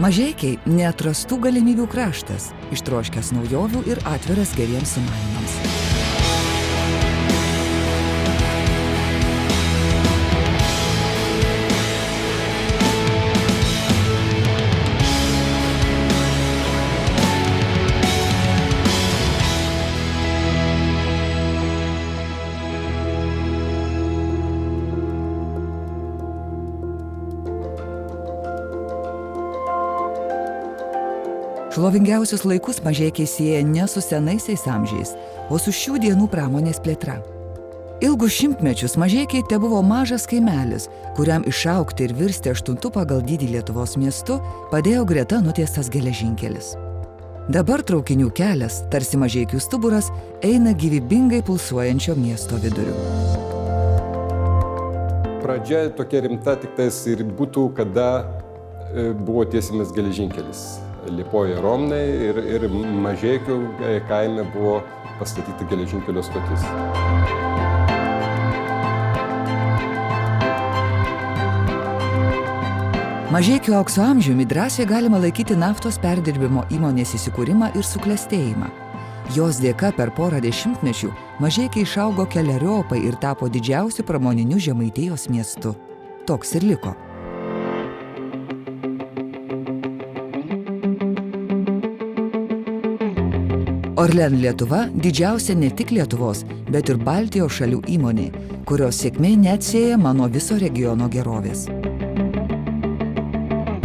Mažeikiai neatrastų galimybių kraštas, ištroškęs naujovių ir atviras geriems sumanymams. Šlovingiausius laikus Mažeikiai sieja ne su senaisiais amžiais, o su šių dienų pramonės plėtra. Ilgus šimtmečius Mažeikiai tebuvo mažas kaimelis, kuriam išaugti ir virsti 8 pagal dydį Lietuvos miestu padėjo greta nutiestas geležinkelis. Dabar traukinių kelias, tarsi Mažeikių stuburas, eina gyvybingai pulsuojančio miesto viduriu. Pradžia tokia rimta tiktais ir būtų, kada buvo tiesiamas geležinkelis. Liepoja Romnai ir Mažeikių kaime buvo pastatyta geležinkelio stotis. Mažeikių aukso amžiumi drąsiai galima laikyti naftos perdirbimo įmonės įsikūrimą ir suklestėjimą. Jos dėka per porą dešimtmečių Mažeikiai išaugo keleriopai ir tapo didžiausiu pramoniniu Žemaitijos miestu. Toks ir liko. Orlen Lietuva didžiausia ne tik Lietuvos, bet ir Baltijos šalių įmonė, kurios sėkmė neatsieja nuo viso regiono gerovės.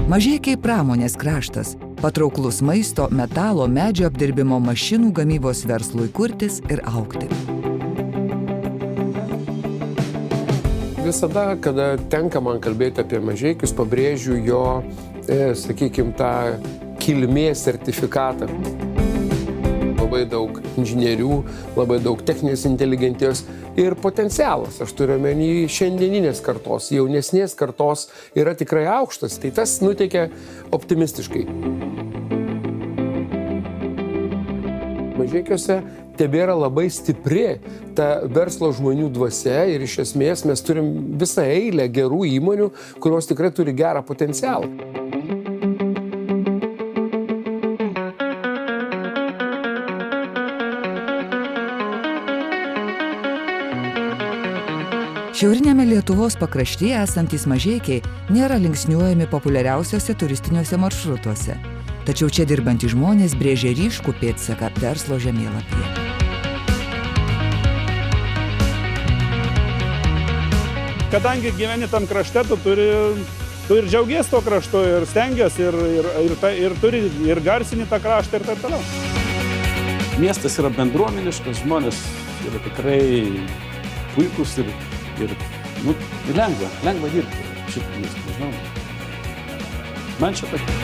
Mažeikiai pramonės kraštas, patrauklus maisto, metalo, medžio apdirbimo mašinų gamybos verslui kurtis ir augti. Visada, kada tenka man kalbėti apie Mažeikius, pabrėžiu jo, sakykime, tą kilmės sertifikatą. Labai daug inžinierių, labai daug techninės inteligentijos ir potencialas. Aš turiu omeny šiandieninės kartos, jaunesnės kartos yra tikrai aukštas, tai tas nuteikia optimistiškai. Mažeikiuose tebėra labai stipri ta verslo žmonių dvasia ir iš esmės mes turim visą eilę gerų įmonių, kurios tikrai turi gerą potencialą. Šiaurinėme Lietuvos pakraštyje esantys Mažeikiai nėra linksniuojami populiariausiuose turistiniuose maršrutuose. Tačiau čia dirbantys žmonės brėžia ryškų pėdsaką verslo žemėlapyje. Kadangi gyveni tam krašte, tu ir džiaugies to kraštu, ir stengiasi, ir turi ir garsini tą kraštą ir taip toliau. Miestas yra bendruomeniškas, žmonės yra tikrai puikus ir lengva dirbti šitą miestą, nežinau. Man čia patinka.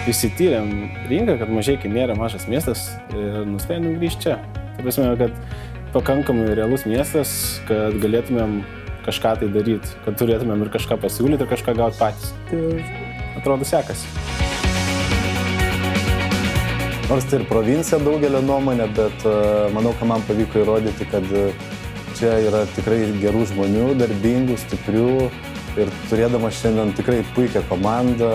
Įsityrėm rinką, kad Mažeikiai nėra mažas miestas ir nusprendėm grįžti čia. Tai prasme, kad pakankamai realus miestas, kad galėtumėm kažką tai daryti, kad turėtumėm ir kažką pasiūlyti ir kažką gauti patys. Tai atrodo sekasi. Nors tai ir provincija daugelio nuomonė, bet manau, kad man pavyko įrodyti, kad čia yra tikrai gerų žmonių, darbingų, stiprių ir turėdama šiandien tikrai puikią komandą,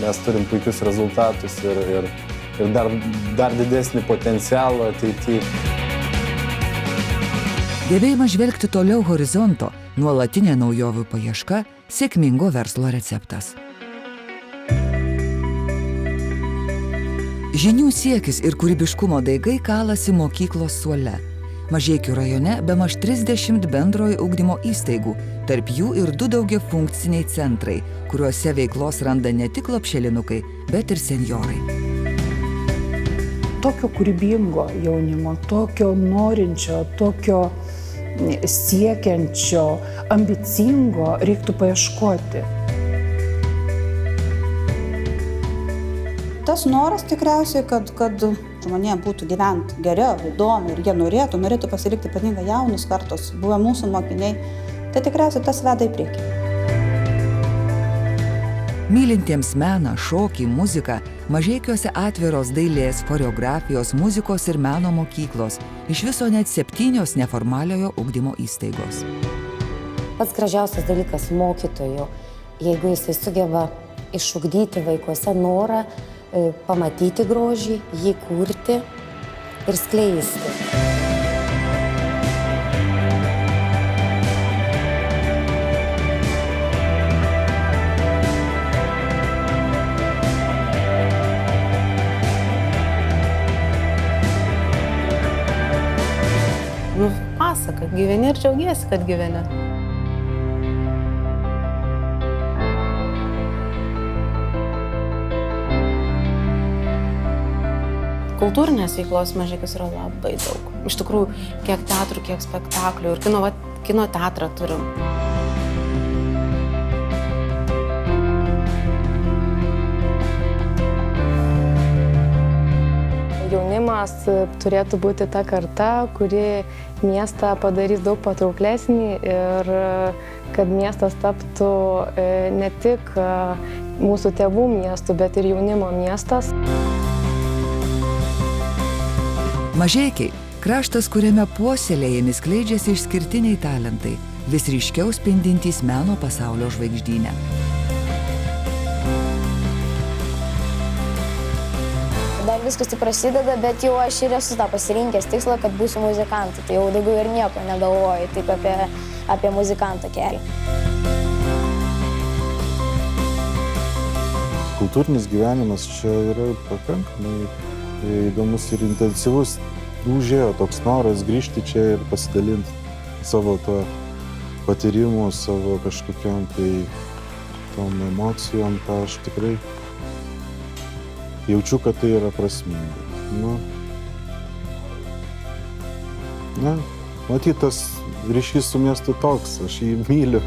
mes turim puikius rezultatus ir dar didesnį potencialą ateityje. Gebėjimas žvelgti toliau horizonto, nuolatinė naujovių paieška, sėkmingo verslo receptas. Žinių siekis ir kūrybiškumo daigai kalasi mokyklos suole. Mažeikių rajone bemaž 30 bendrojo ugdymo įstaigų, tarp jų ir 2 daugiafunkciniai centrai, kuriuose veiklos randa ne tik lopšelinukai, bet ir senjorai. Tokio kūrybingo jaunimo, tokio norinčio, tokio siekiančio, ambicingo reiktų paieškoti. Tas noras tikriausiai, kad žmonėm būtų gyventi geriau, įdomu ir jie norėtų pasilikti ypatingai jaunus kartos, buvę mūsų mokiniai, tai tikriausiai tas veda į priekį. Mylintiems meną, šokį, muziką, Mažeikiuose atviros dailės, choreografijos, muzikos ir meno mokyklos, iš viso net 7 neformaliojo ugdymo įstaigos. pats gražiausias dalykas mokytojų, jeigu jisai sugeba išugdyti vaikuose norą pamatyti grožį, jį kurti ir skleisti. Pasaka, gyveni ir džiaugiesi, kad gyveni. Kultūrinės veiklos Mažeikiuose yra labai daug. Iš tikrųjų, kiek teatrų, kiek spektaklių ir kino teatrą turim. Jaunimas turėtų būti ta karta, kuri miestą padarys daug patrauklesnį ir kad miestas taptų ne tik mūsų tėvų miestų, bet ir jaunimo miestas. Mažeikiai – kraštas, kuriame puoselėjami skleidžiasi išskirtiniai talentai, vis ryškiau spindintys meno pasaulio žvaigždyne. Dar viskas tik prasideda, bet jau aš ir esu tą pasirinkęs tikslą, kad būsiu muzikantu. Tai jau daugiau ir nieko negalvoju taip apie muzikanto kelią. Kultūrinis gyvenimas čia yra pakankamai įdomus ir intensyvus. Užėjo toks noras grįžti čia ir pasidalinti savo to patyrimu, savo kažkokiam tai tom emocijom. Tai aš tikrai jaučiu, kad tai yra prasminga. Matyt, tas ryšys su miestu toks, aš jį myliu.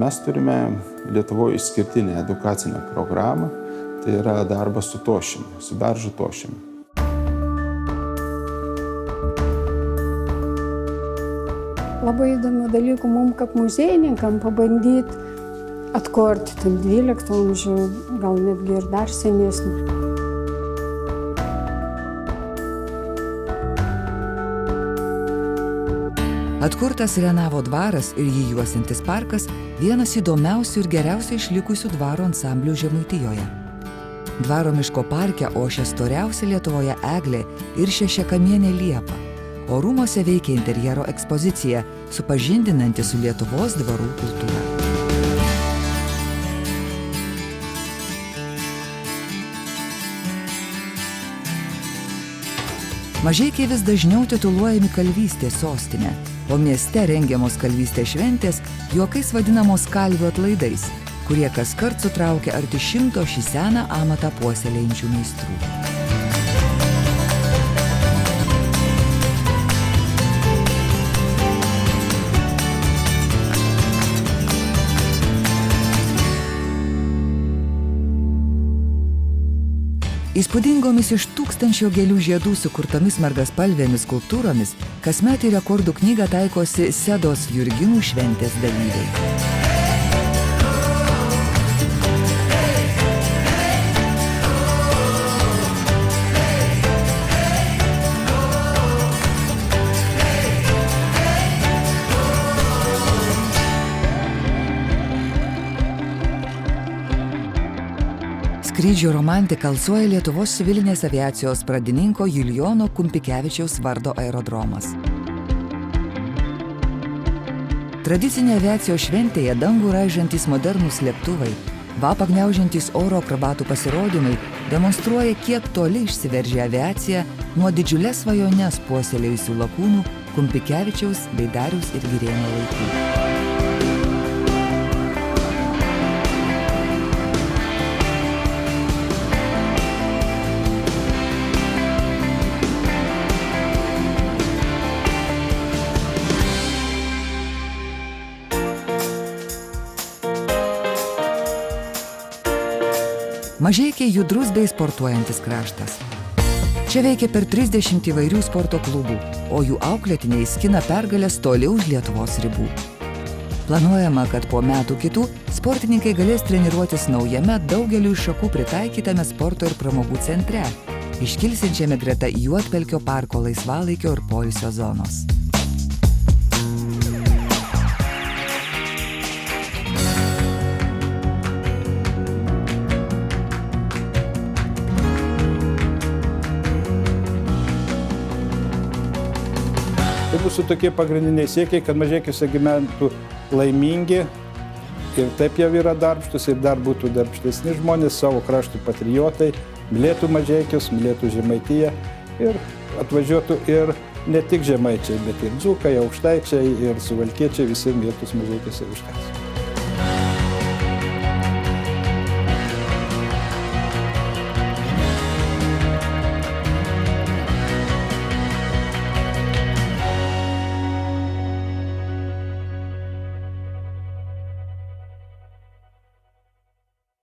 Mes turime Lietuvoje išskirtinę edukacinę programą, tai yra darbas su tošimi, su beržų tošimi. Labai įdomių dalykų mums kaip muziejininkam pabandyti atkurti tam 12 amžių, gal netgi ir dar senesnį. Atkurtas Renavo dvaras ir jį juosiantis parkas – vienas įdomiausių ir geriausiai išlikusių dvaro ansamblių Žemaitijoje. Dvaro miško parke ošia storiausia Lietuvoje eglė ir šešiakamienė liepa, o rūmuose veikia interjero ekspozicija, supažindinanti su Lietuvos dvarų kultūra. Mažeikiai vis dažniau tituluojami kalvystės sostinė, o mieste rengiamos kalvystės šventės juokais vadinamos kalvių atlaidais, kurie kaskart sutraukia arti 100 šį seną amatą puoselėjančių meistrų. Įspūdingomis iš 1000 gėlių žiedų sukurtomis margaspalvėmis skulptūromis kasmet į rekordų knygą taikosi Sedos Jurginų šventės dalyviai. Skrydžių romantika alsuoja Lietuvos civilinės aviacijos pradininko Julijono Kumpikevičiaus vardo aerodromas. Tradicinė aviacijos šventėje dangų raižantys modernūs lėktuvai, vapą gniaužiantys oro akrobatų pasirodymai demonstruoja, kiek toli išsiveržė aviacija nuo didžiulės svajones puoselėjusių lakūnų Kumpikevičiaus bei Dariaus ir Girėno laikų. Mažeikiai judrus bei sportuojantis kraštas. Čia veikia per 30 įvairių sporto klubų, o jų auklėtiniai skina pergalės toli už Lietuvos ribų. Planuojama, kad po metų kitų sportininkai galės treniruotis naujame daugeliu šakų pritaikytame sporto ir pramogų centre, iškilsiančiame greta Juodpelkio parko laisvalaikio ir poilsio zonos. Tai mūsų tokie pagrindiniai siekiai, kad Mažeikiuose gyventų laimingi ir taip jau yra darbštus ir dar būtų darbštesni žmonės, savo kraštų patriotai, mylėtų Mažeikius, mylėtų Žemaitiją ir atvažiuotų ir ne tik žemaičiai, bet ir dzūkai, aukštaičiai ir suvalkiečiai visi mylėtus Mažeikiuose ir užkąs.